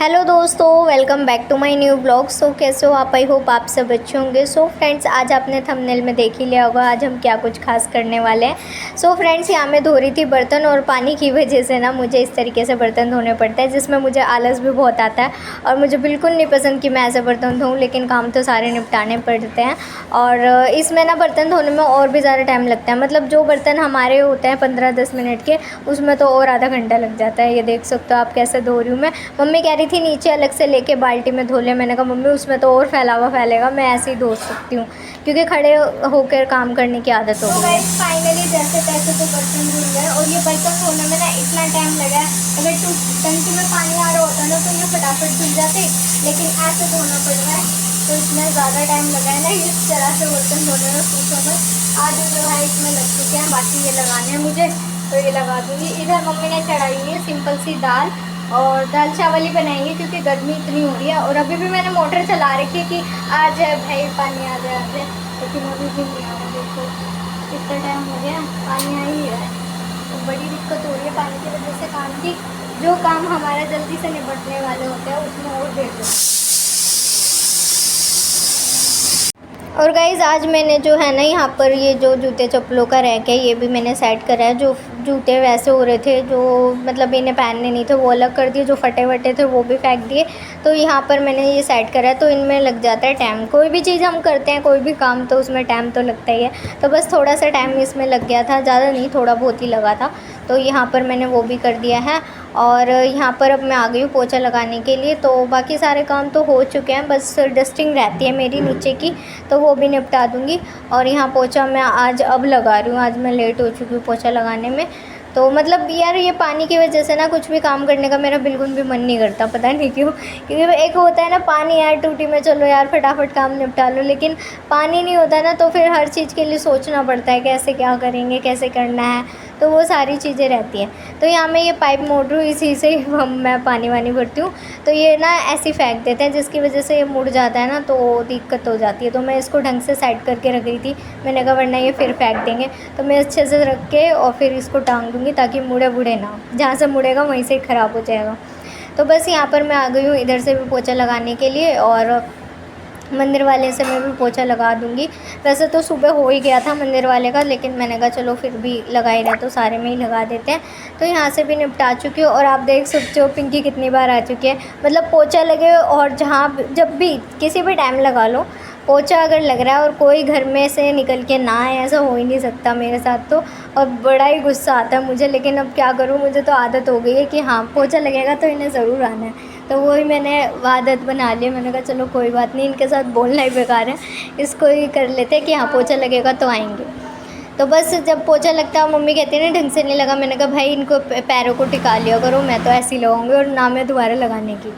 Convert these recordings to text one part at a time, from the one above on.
Hello दोस्तों, welcome back to my new blog. So कैसे हो आप? आई होप आप सब अच्छे होंगे। सो फ्रेंड्स, आज आपने थंबनेल में देख ही लिया होगा आज हम क्या कुछ खास करने वाले हैं। सो फ्रेंड्स, यहाँ मैं धो रही थी बर्तन और पानी की वजह से ना मुझे इस तरीके से बर्तन धोने पड़ते हैं, जिसमें मुझे आलस भी बहुत आता है और मुझे बिल्कुल नहीं पसंद कि मैं ऐसे बर्तन धोऊँ, लेकिन काम तो सारे निपटाने पड़ते हैं। और इसमें ना बर्तन धोने में और भी ज़्यादा टाइम लगता है। मतलब जो बर्तन हमारे होते हैं 15-10 मिनट के, उसमें तो और आधा घंटा लग जाता है। ये देख सकते हो आप कैसे धो रही हूँ मैं। मम्मी कह रही थी नीचे अलग से लेके बाल्टी में धो ले। मैंने कहा मम्मी उसमें तो और फैलावा फैलेगा, मैं ऐसे ही धो सकती हूँ क्योंकि खड़े होकर काम करने की आदत हो गई है। फाइनली जैसे तैसे तो बर्तन धुल गए और ये बर्तन धोने में ना इतना टाइम लगा है। अगर टंकी में पानी आ रहा होता ना तो ये फटाफट धुल जाते, लेकिन ऐसे धोना पड़ रहा है तो इसमें ज़्यादा टाइम लगा है ना। इस तरह से बर्तन धोने में पूछो मत। आधे जो है इसमें लग चुके हैं, बाकी ये लगाने हैं मुझे, तो ये लगा दूँगी। इधर मम्मी ने चढ़ाई हुई है सिंपल सी दाल और दाल चावल ही बनाएंगे क्योंकि गर्मी इतनी हो रही है। और अभी भी मैंने मोटर चला रखी है कि आ जाए भाई पानी आ जाए, लेकिन अभी भी नहीं आ रहा। देखो कितना टाइम हो गया, पानी आ ही रहा है। तो बड़ी दिक्कत हो रही है पानी की वजह से। काम की जो काम हमारा जल्दी से निपटने वाले होते हैं उसमें और देर लगती है। और गाइज़, आज मैंने जो है ना यहाँ पर ये जो जूते चप्पलों का रैक है ये भी मैंने सेट करा है। जो जूते वैसे हो रहे थे जो मतलब इन्हें पहनने नहीं थे वो अलग कर दिए, जो फटे वटे थे वो भी फेंक दिए। तो यहाँ पर मैंने ये सेट करा है। तो इनमें लग जाता है टाइम। कोई भी चीज़ हम करते हैं, कोई भी काम, तो उसमें टाइम तो लगता ही है। तो बस थोड़ा सा टाइम इसमें लग गया था, ज़्यादा नहीं, थोड़ा बहुत ही लगा था। तो यहाँ पर मैंने वो भी कर दिया है। और यहाँ पर अब मैं आ गई हूँ पोछा लगाने के लिए। तो बाकी सारे काम तो हो चुके हैं, बस डस्टिंग रहती है मेरी नीचे की, तो वो भी निपटा दूँगी। और यहाँ पोछा मैं आज अब लगा रही हूँ। आज मैं लेट हो चुकी हूँ पोछा लगाने में। तो मतलब यार ये पानी की वजह से ना कुछ भी काम करने का मेरा बिल्कुल भी मन नहीं करता, पता नहीं क्यों। क्योंकि एक होता है ना पानी यार टूटी में, चलो यार फटाफट काम निपटा लो, लेकिन पानी नहीं होता ना तो फिर हर चीज़ के लिए सोचना पड़ता है कैसे क्या करेंगे, कैसे करना है, तो वो सारी चीज़ें रहती हैं। तो यहाँ मैं ये पाइप मोड़ रही हूँ, इसी से मैं पानी वानी भरती हूँ। तो ये ना ऐसे ही फेंक देते हैं, जिसकी वजह से ये मुड़ जाता है ना तो दिक्कत हो जाती है। तो मैं इसको ढंग से साइड करके रख रही थी, मैंने कहा वरना ये फिर फेंक देंगे। तो मैं अच्छे से रख के और फिर इसको टांग दूँगी ताकि मुड़े बुड़े ना, जहाँ से मुड़ेगा वहीं से ख़राब हो जाएगा। तो बस यहाँ पर मैं आ गई हूँ इधर से भी पोछा लगाने के लिए, और मंदिर वाले से मैं भी पोछा लगा दूँगी। वैसे तो सुबह हो ही गया था मंदिर वाले का, लेकिन मैंने कहा चलो फिर भी लगा ही रहा तो सारे में ही लगा देते हैं। तो यहाँ से भी निपटा चुकी हूँ। और आप देख सकते हो पिंकी कितनी बार आ चुकी है। मतलब पोछा लगे और जब भी किसी भी टाइम लगा लो, पोछा अगर लग रहा है और कोई घर में से निकल के ना आए, ऐसा हो ही नहीं सकता मेरे साथ तो। और बड़ा ही गुस्सा आता है मुझे, लेकिन अब क्या करूँ, मुझे तो आदत हो गई है कि हाँ पोछा लगेगा तो इन्हें ज़रूर आना है। तो वही मैंने आदत बना ली। मैंने कहा चलो कोई बात नहीं, इनके साथ बोलना ही बेकार है, इसको ही कर लेते हैं कि हाँ पोछा लगेगा तो आएंगे। तो बस जब पोछा लगता है मम्मी कहती है ना ढंग से नहीं लगा, मैंने कहा भाई इनको पैरों को टिका लिया करो, मैं तो ऐसे ही लगाऊंगी और ना मैं दोबारा लगाने की।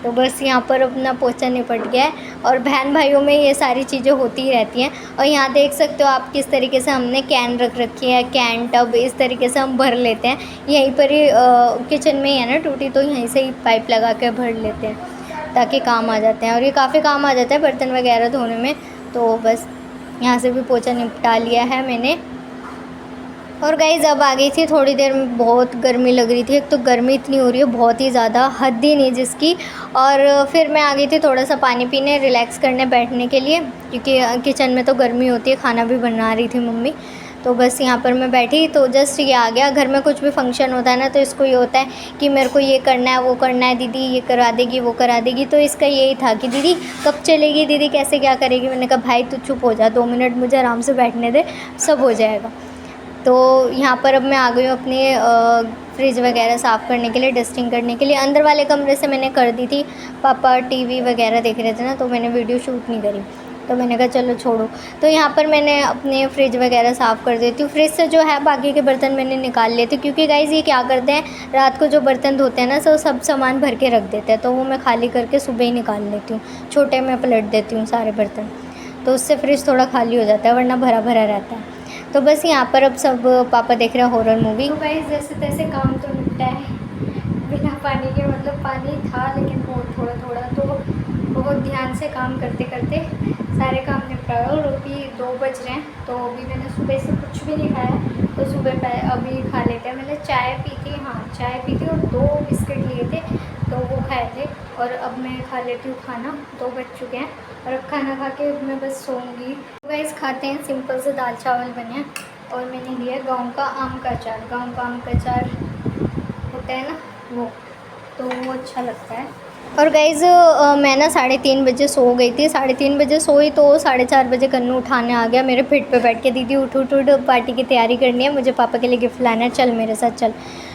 तो बस यहाँ पर अपना पोछा निपट गया है। और बहन भाइयों में ये सारी चीज़ें होती ही रहती हैं। और यहाँ देख सकते हो आप किस तरीके से हमने कैन रख रखी है, कैन टब इस तरीके से हम भर लेते हैं। यहीं पर ही किचन में ही है ना टूटी, तो यहीं से ही पाइप लगा के भर लेते हैं ताकि काम आ जाते हैं। और ये काफ़ी काम आ जाता है बर्तन वगैरह धोने में। तो बस यहाँ से भी पोछा निपटा लिया है मैंने। और गाइज़ अब आ गई थी थोड़ी देर में, बहुत गर्मी लग रही थी। एक तो गर्मी इतनी हो रही है बहुत ही ज़्यादा, हद ही नहीं जिसकी। और फिर मैं आ गई थी थोड़ा सा पानी पीने, रिलैक्स करने बैठने के लिए, क्योंकि किचन में तो गर्मी होती है, खाना भी बना रही थी मम्मी। तो बस यहाँ पर मैं बैठी तो जस्ट ये आ गया। घर में कुछ भी फंक्शन होता है ना तो इसको ये होता है कि मेरे को ये करना है वो करना है, दीदी ये करा देगी वो करा देगी। तो इसका यही था कि दीदी कब चलेगी, दीदी कैसे क्या करेगी। मैंने कहा भाई तू चुप हो जा, 2 मिनट मुझे आराम से बैठने दे, सब हो जाएगा। तो यहाँ पर अब मैं आ गई हूँ अपने फ्रिज वगैरह साफ़ करने के लिए, डस्टिंग करने के लिए। अंदर वाले कमरे से मैंने कर दी थी, पापा टीवी वगैरह देख रहे थे ना तो मैंने वीडियो शूट नहीं करी। तो मैंने कहा चलो छोड़ो। तो यहाँ पर मैंने अपने फ्रिज वगैरह साफ़ कर देती हूँ। फ्रिज से जो है बाकी के बर्तन मैंने निकाल लिए थे, क्योंकि गाइज़ ये क्या करते हैं रात को जो बर्तन धोते हैं ना तो सब सामान भर के रख देते हैं, तो वो मैं खाली करके सुबह ही निकाल लेती हूँ। छोटे में पलट देती हूँ सारे बर्तन, तो उससे फ्रिज थोड़ा खाली हो जाता है, वरना भरा भरा रहता है। तो बस यहाँ पर अब सब पापा देख रहे हैं हॉरर मूवी। तो गाइस जैसे तैसे काम तो निपटा है बिना पानी के। मतलब पानी था लेकिन बहुत थोड़ा थोड़ा, तो बहुत ध्यान से काम करते करते सारे काम निपटाए। और अभी 2 बज रहे हैं, तो अभी मैंने सुबह से कुछ भी नहीं खाया, तो सुबह अभी खा लेते हैं। मैंने चाय पी थी, हाँ चाय पी थी और 2 बिस्किट लिए थे, तो वो खाए थे। और अब मैं खा लेती हूँ खाना, 2 बज चुके हैं और अब खाना खा के मैं बस सोऊंगी। गाइस खाते हैं, सिंपल से दाल चावल बने हैं और मैंने लिया गाँव का आम का अचार। गाँव का आम का अचार होता है ना वो, तो वो अच्छा लगता है। और गाइज़ मैं ना 3:30 बजे सो गई थी। 3:30 बजे सोई तो 4:30 बजे कन्नू उठाने आ गया मेरे पीठ पे बैठ के, दीदी उठ उठ उठ, पार्टी की तैयारी करनी है, मुझे पापा के लिए गिफ्ट लाना है, चल मेरे साथ चल।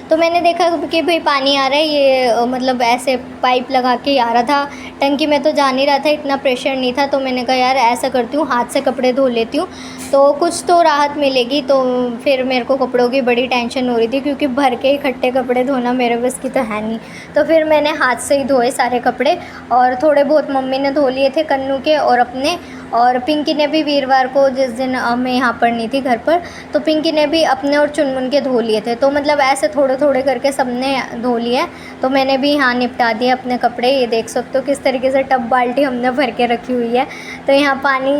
तो मैंने देखा कि भाई पानी आ रहा है, ये मतलब ऐसे पाइप लगा के आ रहा था, टंकी में तो जा नहीं रहा था, इतना प्रेशर नहीं था। तो मैंने कहा यार ऐसा करती हूँ, हाथ से कपड़े धो लेती हूँ तो कुछ तो राहत मिलेगी। तो फिर मेरे को कपड़ों की बड़ी टेंशन हो रही थी, क्योंकि भर के इकट्ठे कपड़े धोना मेरे बस की तो है नहीं। तो फिर मैंने हाथ से ही धोए सारे कपड़े, और थोड़े बहुत मम्मी ने धो लिए थे कन्नू के और अपने, और पिंकी ने भी वीरवार को, जिस दिन मैं यहाँ पर नहीं थी घर पर, तो पिंकी ने भी अपने और चुनमुन के धो लिए थे। तो मतलब ऐसे थोड़े थोड़े करके सबने धो लिए। तो मैंने भी यहाँ निपटा दिए अपने कपड़े। ये देख सकते हो किस तरीके से टब बाल्टी हमने भर के रखी हुई है। तो यहाँ पानी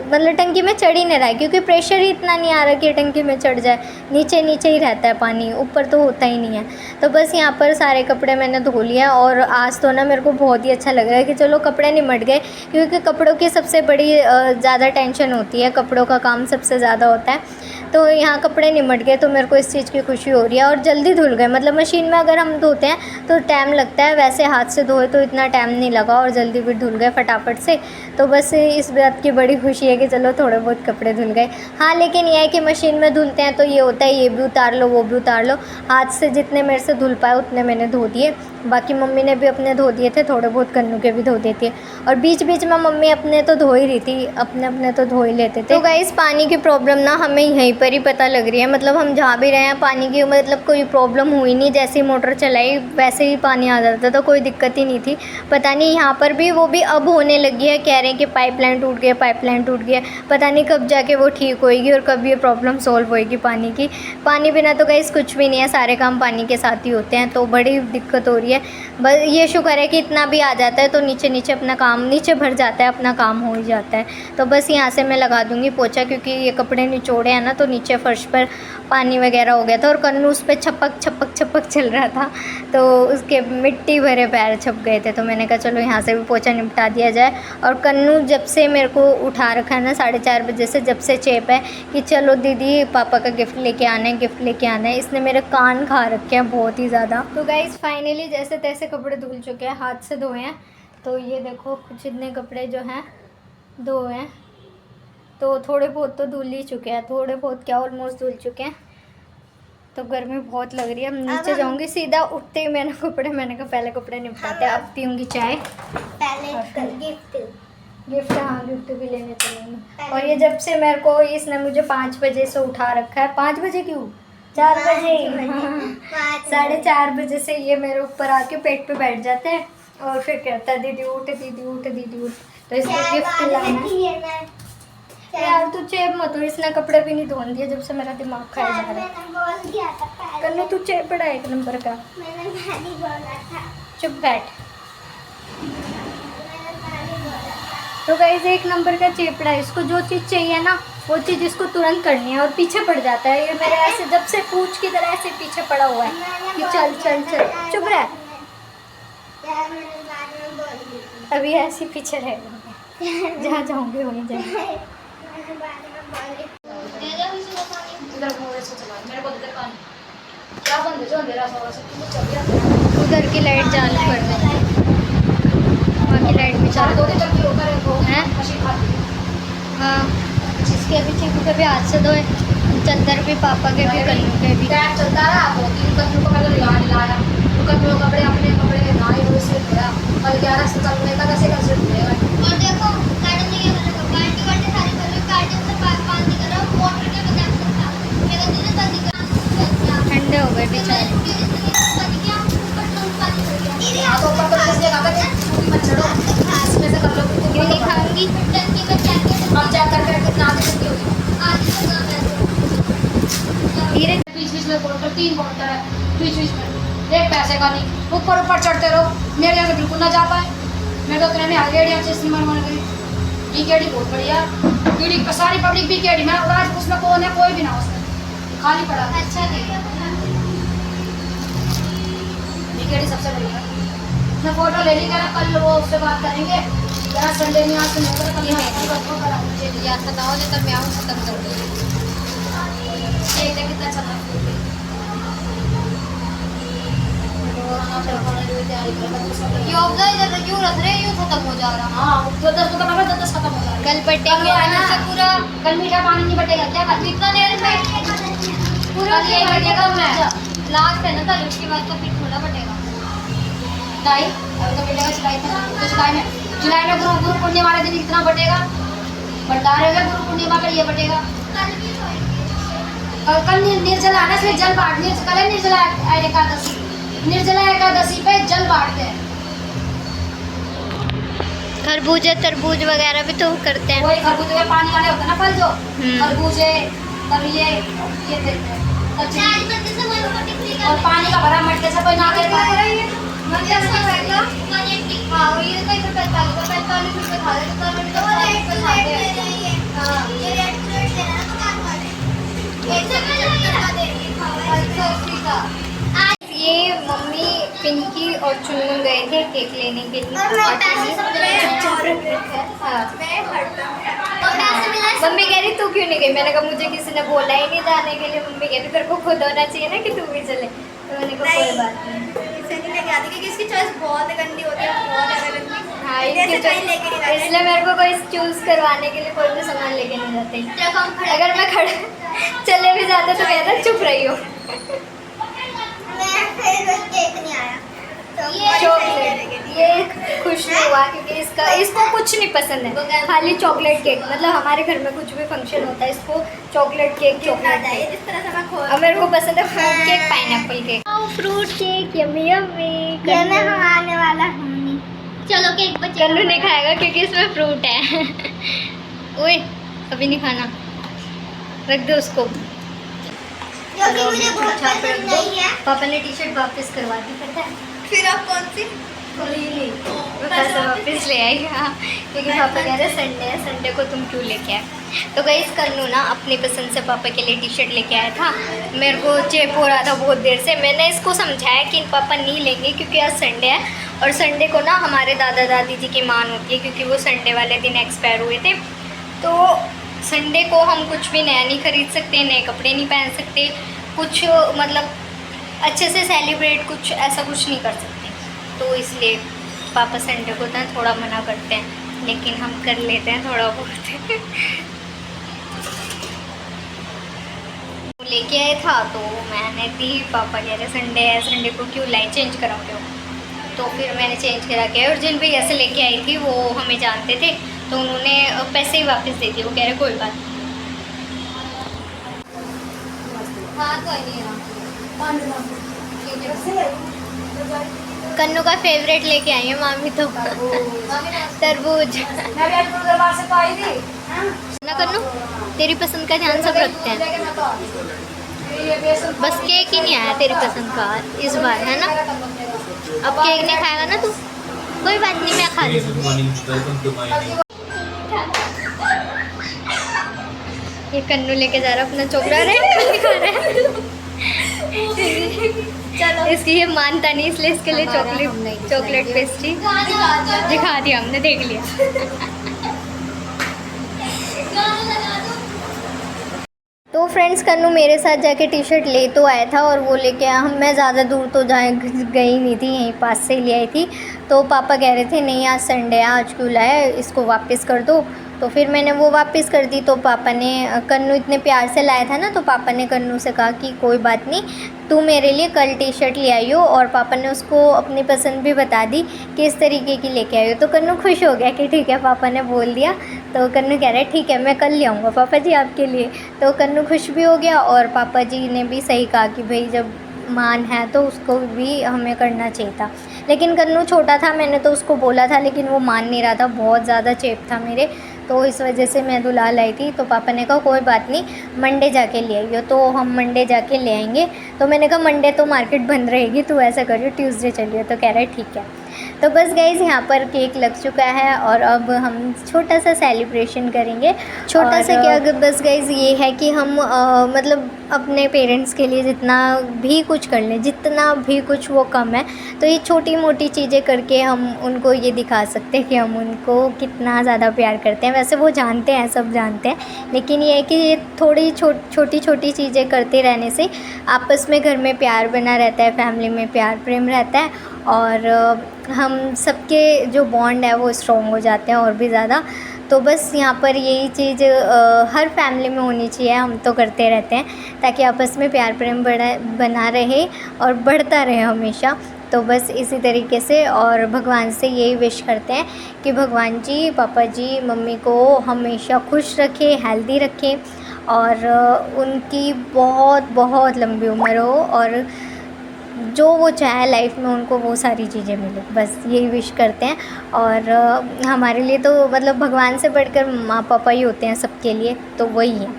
मतलब टंकी में चढ़ ही नहीं रहा है, क्योंकि प्रेशर ही इतना नहीं आ रहा कि टंकी में चढ़ जाए, नीचे नीचे ही रहता है पानी, ऊपर तो होता ही नहीं है। तो बस यहाँ पर सारे कपड़े मैंने धो लिए। और आज तो ना मेरे को बहुत ही अच्छा लग रहा है कि चलो कपड़े निमट गए, क्योंकि कपड़ों की सबसे बड़ी ज़्यादा टेंशन होती है, कपड़ों का काम सबसे ज़्यादा होता है। तो यहाँ कपड़े निमट गए तो मेरे को इस चीज़ की खुशी हो रही है। और जल्दी धुल गए, मतलब मशीन में अगर हम धोते हैं तो टाइम लगता है, वैसे हाथ से धोए तो इतना टाइम नहीं लगा और जल्दी भी धुल गए फटाफट से। तो बस इस बात की बड़ी खुशी है कि चलो थोड़े बहुत कपड़े धुल गए। हाँ लेकिन यह है कि मशीन में धुलते हैं तो ये होता है, ये भी उतार लो वो भी उतार लो। हाथ से जितने मेरे से धुल पाए उतने मैंने धो दिए, बाकी मम्मी ने भी अपने धो दिए थे, थोड़े बहुत कन्नू के भी धो दिए थे। और बीच बीच में मम्मी अपने तो धो ही रही थी, अपने अपने तो धो ही लेते थे। तो गाइस पानी की प्रॉब्लम ना हमें यहीं पर ही पता लग रही है, मतलब हम जहाँ भी रहे हैं पानी की मतलब कोई प्रॉब्लम हुई नहीं। जैसे ही मोटर चलाई वैसे ही पानी आ जाता था, कोई दिक्कत ही नहीं थी। पता नहीं यहाँ पर भी वो भी अब होने लगी है, कह रहे हैं कि पाइपलाइन टूट गया, पाइपलाइन टूट गया। पता नहीं कब जाके वो ठीक होएगी और कब ये प्रॉब्लम सॉल्व होएगी पानी की। पानी बिना तो गाइस कुछ भी नहीं है, सारे काम पानी के साथ ही होते हैं, तो बड़ी दिक्कत हो रही है। बस ये शुक्र है कि इतना भी आ जाता है तो नीचे नीचे अपना काम, नीचे भर जाता है, अपना काम हो ही जाता है। तो बस यहाँ से मैं लगा दूँगी पोछा, क्योंकि ये कपड़े निचोड़े हैं ना, तो नीचे फर्श पर पानी वगैरह हो गया था और कन्नू उस पर छपक छपक छपक चल रहा था, तो उसके मिट्टी भरे पैर छप गए थे। तो मैंने कहा चलो यहाँ से भी पोछा निपटा दिया जाए। और कन्नू जब से मेरे को उठा रखा है ना 4:30 बजे से, जब से चेप है कि चलो दीदी पापा का गिफ्ट लेके आना है, गिफ्ट लेके आना है, इसने मेरे कान खा रखे हैं बहुत ही ज़्यादा। तो गाइस फाइनली जैसे तैसे कपड़े धुल चुके हैं, हाथ से धोए हैं। तो ये देखो कुछ इतने कपड़े जो हैं धोए हैं, तो थोड़े बहुत तो धुल ही चुके हैं, थोड़े बहुत क्या ऑलमोस्ट धुल चुके हैं। तो गर्मी बहुत लग रही है, अब नीचे जाऊंगी सीधा उठते ही मैंने कपड़े, मैंने कहा पहले कपड़े निपटाते हैं, अब पीऊँगी चाय, पहले गिफ्ट हाँ गिफ्ट भी लेने चलेंगे। और ये जब से मेरे को इसने मुझे 5 बजे से उठा रखा है, 5 बजे क्यों 4 बजे 4:30 बजे से ये मेरे ऊपर आके पेट पे बैठ जाते हैं और फिर कहता है दीदी उठ दीदी उठ दीदी उठ। तो इसको गिफ्ट लाना है यार, तू चेप मत हो, इसने कपड़े भी नहीं धोन दिए जब से मेरा दिमाग खाया जा रहा है। कन्नू तू चेपड़ा 1 नंबर का, चुप बैठ। तो गाइस 1 नंबर का चेपड़ा है, इसको जो चीज़ चाहिए ना वो चीज़ इसको तुरंत करनी है और पीछे पड़ जाता है। ये मेरे ऐसे जब से पूछ की तरह ऐसे पीछे पड़ा हुआ है कि चल चल चल, चुप रह, अभी ऐसे पीछे रहेगा, जहाँ जाऊँगी वहीं जाएंगे। उधर की लाइट चालू कर दो, वहाँ की लाइट भी चालू है। हाँ इसके अभी चीकू के भी हाथ से धोए, चद्दर भी पापा के भी कन्नू के भी चलता रहा। कपड़े अपने कपड़े नहाए हुए से धोया, कल 11 से चलने का 10 से धोएगा। और देखो गार्डन में ये वाला बाल्टी वाल्टी सारी कर ली, गार्डन से पानी कर रहा हूं, मोटर के बगैर से मेरा दिन जल्दी कर ठंडे हो गए बेचारे। तो ऊपर तो किसने कहा था पूरी मत चढ़ो, इसमें से कर लो, क्यों नहीं खाऊंगी टंकी में चेक अब चेक करके कितना आती होगी धीरे बीच में बोतल 3 बोतल है, बीच में एक पैसे का नहीं, ऊपर ऊपर चढ़ते रहो, मेरे यहाँ से बिल्कुल ना जा पाए। मेरे तो उतने में आगे सिनेमा बन गई, बीकेडी बहुत बढ़िया, बीडी सारी पब्लिक बीकेडी में, और आज उसमें कौन है, कोई भी ना, उसमें खाली पड़ा। अच्छा बीकेडी सबसे बढ़िया। मैं फोटो ले ली, कल वो उससे बात करेंगे। यार संडे में आज सुनो कल या बताओ नहीं तो मैं आऊँ खत्म कर दूँ। कितना चला यूँ रख रहे यूँ खत्म हो जा रहा। हाँ तो 10 खत्म हो जाएगा। कल बटेंगे ना पूरा। कल मीठा पानी नहीं बटेगा क्या? कल कितना देर में पूरा ये बटेगा। लास्ट है ना कल, उसके बाद तो फिर थोड़ा बटेगा। जुलाई अभी तो मिलेगा जुलाई में। तो जुलाई में गुरु पूर्णिमा वाले दिन इतना बटेगा। भंडारे में गुरु पूर्णिमा का ये बटेगा। कल निर्जला है ना, इसलिए जल बांट कल है निर्जला एकादशी। निर्जला एकादशी पे जल बांटते हैं। खरबूजे तरबूज वगैरह भी तो करते हैं। वही खरबूजे के पानी वाले होते हैं ना फल, जो खरबूजे तब ये देते हैं। और पानी का भरा मटके से कोई ना दे पाए। ये मम्मी पिंकी और चुन्नू गए थे केक लेने के लिए। मम्मी कह रही तू क्यों नहीं गई? मैंने कहा मुझे किसी ने बोला ही नहीं जाने के लिए। मम्मी कह रही तेरे को खुद होना चाहिए ना कि तू भी चले। तो मैंने कहा कोई बात नहीं, क्योंकि इसकी चॉइस बहुत गंदी होती है, बहुत ज़्यादा गंदी। हाँ इसलिए मेरे को कोई चूज करवाने के लिए कोई भी सामान लेके नहीं जाते। अगर मैं खड़े चले भी जाते तो कहता चुप रही हो। केक नहीं आया तो चॉकलेट ये खुश नहीं हुआ क्योंकि इसको कुछ नहीं पसंद है, खाली चॉकलेट केक। मतलब हमारे घर में कुछ भी फंक्शन होता है इसको चॉकलेट केक इस तरह से मैं खोल। और मेरे को पसंद है fruit cake, pineapple cake, fruit cake. Yummy yummy. ये मैं खाने वाला हूँ। चलो केक बचा। कल्लू नहीं खाएगा क्योंकि इसमें फ्रूट है। ओए अभी नहीं खाना, रख दो उसको। क्योंकि मुझे बहुत पसंद नहीं है। पापा ने टी शर्ट वापस करवा दी, पता है? फिर आप कौन सी? वो पैसा वापस ले आई। हाँ क्योंकि पापा कह रहे संडे है, संडे को तुम क्यों लेके आए? तो गाइस कन्नू ना अपनी पसंद से पापा के लिए टी शर्ट लेके आया था। मेरे को चेप हो रहा था बहुत देर से। मैंने इसको समझाया कि पापा नहीं लेंगे क्योंकि आज संडे है और संडे को ना हमारे दादा दादी जी की मान होती है क्योंकि वो संडे वाले दिन एक्सपायर हुए थे। तो संडे को हम कुछ भी नया नहीं खरीद सकते, नए कपड़े नहीं पहन सकते, कुछ मतलब अच्छे से सेलिब्रेट कुछ ऐसा कुछ नहीं कर सकते। तो इसलिए पापा संडे को ना थोड़ा मना करते हैं, लेकिन हम कर लेते हैं थोड़ा बहुत। लेके आए था तो मैंने दी। पापा कह रहे संडे है, संडे को क्यों लाई, चेंज कराओगे हो? तो फिर मैंने चेंज करा के, और जिन भैया से लेके आई थी वो हमें जानते थे तो उन्होंने पैसे ही वापस दे दिए। वो कह रहे कोई बात नहीं। हाँ तो नहीं है। कन्नू का फेवरेट लेके आई है मामी तो तरबूज। मैं भी आज गुरु दरबार से तो आई थी ना कन्नू, तेरी पसंद का ध्यान सब रखते हैं। बस केक ही नहीं आया तेरी पसंद का इस बार, है ना? अब केक नहीं खाएगा ना तू? कोई बात नहीं, मैं खा लूँगी। ये कन्नू लेके जा रहा अपना चोकरा चलो इसकी ये मानता नहीं, इसलिए इसके लिए चॉकलेट पेस्ट्री दिखा दिया हमने, देख लिया। तो फ्रेंड्स कन्नू मेरे साथ जाके टी शर्ट ले तो आया था और वो लेके आया। मैं ज़्यादा दूर तो गई नहीं थी, यहीं पास से ही ले आई थी। तो पापा कह रहे थे नहीं आज संडे है, आज क्यों लाए, इसको वापस कर दो। तो फिर मैंने वो वापस कर दी। तो पापा ने, कन्नू इतने प्यार से लाया था ना, तो पापा ने कन्नू से कहा कि कोई बात नहीं, तू मेरे लिए कल टी शर्ट ले आई हो। और पापा ने उसको अपनी पसंद भी बता दी कि इस तरीके की लेके आई हो। तो कन्नू खुश हो गया कि ठीक है पापा ने बोल दिया। तो कन्नू कह रहा है ठीक है मैं कल ले आऊँगा पापा जी आपके लिए। तो कन्नू खुश भी हो गया और पापा जी ने भी सही कहा कि भाई जब मान है तो उसको भी हमें करना चाहिए था। लेकिन कन्नू छोटा था, मैंने तो उसको बोला था लेकिन वो मान नहीं रहा था, बहुत ज़्यादा चेप था मेरे। तो इस वजह से मैं दुला लाई थी। तो पापा ने कहा कोई बात नहीं मंडे जाके ले आइयो। तो हम मंडे जाके ले आएंगे। तो मैंने कहा मंडे तो मार्केट बंद रहेगी, तो ऐसा करियो ट्यूसडे चलिए। तो कह रहा है ठीक है। तो बस गाइस यहाँ पर केक लग चुका है और अब हम छोटा सा सेलिब्रेशन करेंगे। छोटा सा क्या, बस गाइस ये है कि हम मतलब अपने पेरेंट्स के लिए जितना भी कुछ कर लें, जितना भी कुछ, वो कम है। तो ये छोटी मोटी चीज़ें करके हम उनको ये दिखा सकते हैं कि हम उनको कितना ज़्यादा प्यार करते हैं। वैसे वो जानते हैं, सब जानते हैं, लेकिन ये है कि ये थोड़ी छोटी छोटी चीज़ें करते रहने से आपस में घर में प्यार बना रहता है, फैमिली में प्यार प्रेम रहता है, और हम सबके जो बॉन्ड है वो स्ट्रॉन्ग हो जाते हैं और भी ज़्यादा। तो बस यहाँ पर यही चीज़ हर फैमिली में होनी चाहिए, हम तो करते रहते हैं ताकि आपस में प्यार प्रेम बना रहे और बढ़ता रहे हमेशा। तो बस इसी तरीके से, और भगवान से यही विश करते हैं कि भगवान जी पापा जी मम्मी को हमेशा खुश रखें, हेल्दी रखें, और उनकी बहुत बहुत लंबी उम्र हो, और जो वो चाहे लाइफ में उनको वो सारी चीज़ें मिले, बस यही विश करते हैं। और हमारे लिए तो मतलब भगवान से बढ़कर माँ पापा ही होते हैं सबके लिए, तो वही है।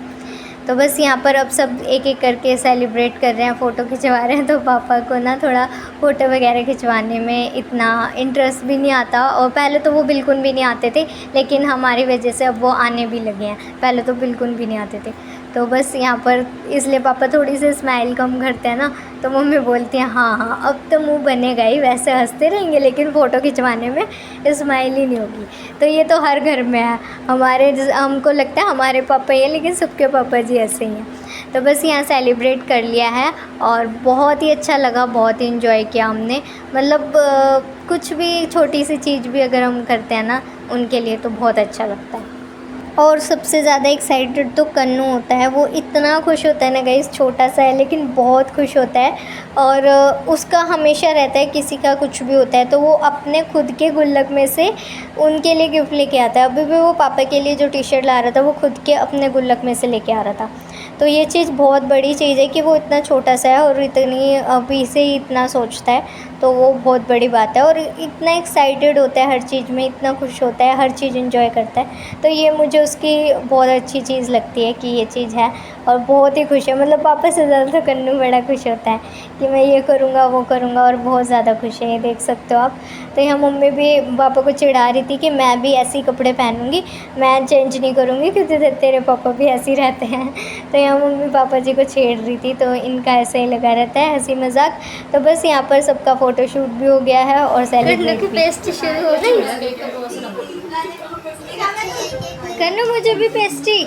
तो बस यहाँ पर अब सब एक एक करके सेलिब्रेट कर रहे हैं, फ़ोटो खिंचवा रहे हैं। तो पापा को ना थोड़ा फ़ोटो वगैरह खिंचवाने में इतना इंटरेस्ट भी नहीं आता, और पहले तो वो बिल्कुल भी नहीं आते थे, लेकिन हमारी वजह से अब वो आने भी लगे हैं, पहले तो बिल्कुल भी नहीं आते थे। तो बस यहाँ पर इसलिए पापा थोड़ी सी स्माइल कम करते हैं ना, तो मम्मी बोलती हैं हाँ हाँ अब तो मुंह बनेगा ही, वैसे हंसते रहेंगे लेकिन फ़ोटो खिंचवाने में स्माइल ही नहीं होगी। तो ये तो हर घर में है, हमको लगता है हमारे पापा ही हैं, लेकिन सबके पापा जी ऐसे ही हैं। तो बस यहाँ सेलिब्रेट कर लिया है, और बहुत ही अच्छा लगा, बहुत ही इन्जॉय किया हमने। मतलब कुछ भी छोटी सी चीज़ भी अगर हम करते हैं ना उनके लिए, तो बहुत अच्छा लगता है। और सबसे ज़्यादा एक्साइटेड तो कन्नू होता है, वो इतना खुश होता है ना गाइस, छोटा सा है लेकिन बहुत खुश होता है। और उसका हमेशा रहता है, किसी का कुछ भी होता है तो वो अपने खुद के गुल्लक में से उनके लिए गिफ्ट लेके आता है। अभी भी वो पापा के लिए जो टी शर्ट ला रहा था वो खुद के अपने गुल्लक में से लेके आ रहा था। तो ये चीज़ बहुत बड़ी चीज़ है कि वो इतना छोटा सा है और इतनी अभी से ही इतना सोचता है, तो वो बहुत बड़ी बात है। और इतना एक्साइटेड होता है हर चीज़ में, इतना खुश होता है, हर चीज़ एंजॉय करता है। तो ये मुझे उसकी बहुत अच्छी चीज़ लगती है कि ये चीज़ है, और बहुत ही खुश है। मतलब पापा से ज़्यादा तो कन्नू बड़ा खुश होता है कि मैं ये करूँगा वो करूँगा, और बहुत ज़्यादा खुश है, ये देख सकते हो आप। तो यहाँ मम्मी भी पापा को चिढ़ा रही थी कि मैं भी ऐसे ही कपड़े पहनूँगी, मैं चेंज नहीं करूँगी क्योंकि तेरे पापा भी ऐसे ही रहते हैं। तो यहाँ मम्मी पापा जी को छेड़ रही थी, तो इनका ऐसे ही लगा रहता है हंसी मजाक। तो बस यहाँ पर सबका फ़ोटोशूट भी हो गया है और सेलिब्रेट भी। पेस्ट्री शुरू हो गई। कन्नू मुझे भी पेस्ट्री।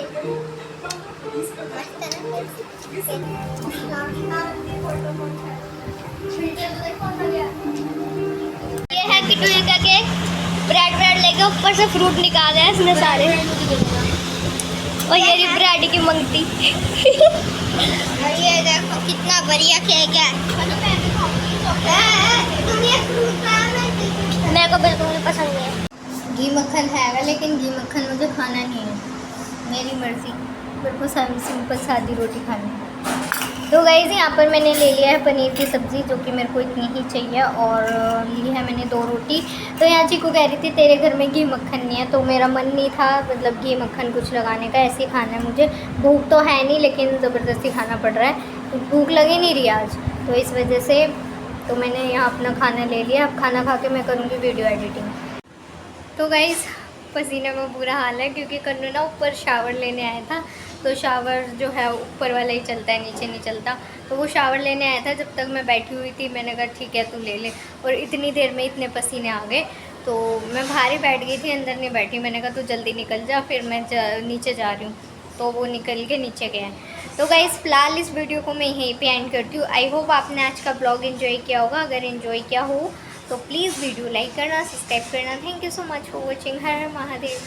ये है किटू का केक, ब्रेड लेके ऊपर से फ्रूट निकाले हैं इसमें सारे, और ये रही ब्रेड की मंगती। ये देखो कितना बढ़िया केक है। मेरे को बिल्कुल नहीं पसंद है। घी मक्खन है, लेकिन घी मक्खन मुझे खाना नहीं है, मेरी मर्ज़ी, मेरे को सिंपल सादी रोटी खानी है। तो गाइस यहाँ पर मैंने ले लिया है पनीर की सब्ज़ी, जो कि मेरे को इतनी ही चाहिए, और ली है मैंने 2 रोटी। तो यहाँ चीकू कह रही थी तेरे घर में घी मक्खन नहीं है, तो मेरा मन नहीं था मतलब घी मक्खन कुछ लगाने का, ऐसे ही खाना है मुझे। भूख तो है नहीं, लेकिन ज़बरदस्ती खाना पड़ रहा है, भूख लगी नहीं रही आज, तो इस वजह से तो मैंने यहाँ अपना खाना ले लिया। अब खाना खा के मैं करूँगी वीडियो एडिटिंग। तो गाइस पसीने में बुरा हाल है, क्योंकि कन्नू ना ऊपर शावर लेने आया था, तो शावर जो है ऊपर वाला ही चलता है, नीचे नहीं चलता। तो वो शावर लेने आया था, जब तक मैं बैठी हुई थी मैंने कहा ठीक है तू ले ले, और इतनी देर में इतने पसीने आ गए, तो मैं बाहर ही बैठ गई थी, अंदर नहीं बैठी। मैंने कहा तू जल्दी निकल जा, फिर मैं नीचे जा रही हूँ, तो वो निकल के नीचे गया है। तो गाइस फ़िलहाल इस वीडियो को मैं यहीं पे एंड करती हूँ। आई होप आपने आज का ब्लॉग एंजॉय किया होगा। अगर एंजॉय किया हो तो प्लीज़ वीडियो लाइक करना, सब्सक्राइब करना। Thank you so much for watching. Her her Mahadev.